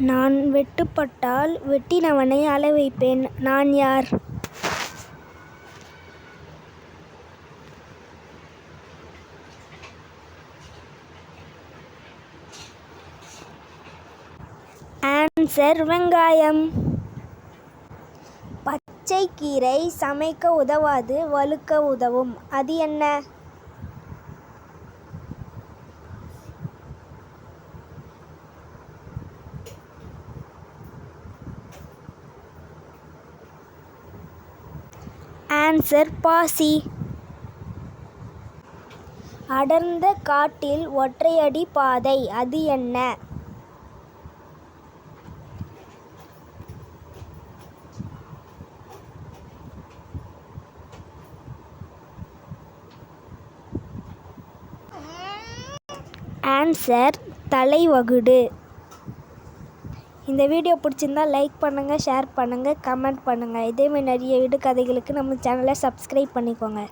நான் வெட்டுப்பட்டால் வெட்டினவனை அழ வைப்பேன். நான் யார்? ஆன்சர் வெங்காயம். பச்சை கீரை சமைக்க உதவாது, வழுக்க உதவும். அது என்ன? ஆன்சர் பாசி. அடர்ந்த காட்டில் ஒற்றையடி பாதை. அது என்ன? ஆன்சர் தலைவகுடு. இந்த வீடியோ பிடிச்சிருந்தா லைக் பண்ணுங்கள், ஷேர் பண்ணுங்கள், கமெண்ட் பண்ணுங்கள். இதேமாதிரி நிறைய விடுகதைகளுக்கு நம்ம சேனலை சப்ஸ்கிரைப் பண்ணிக்கோங்க.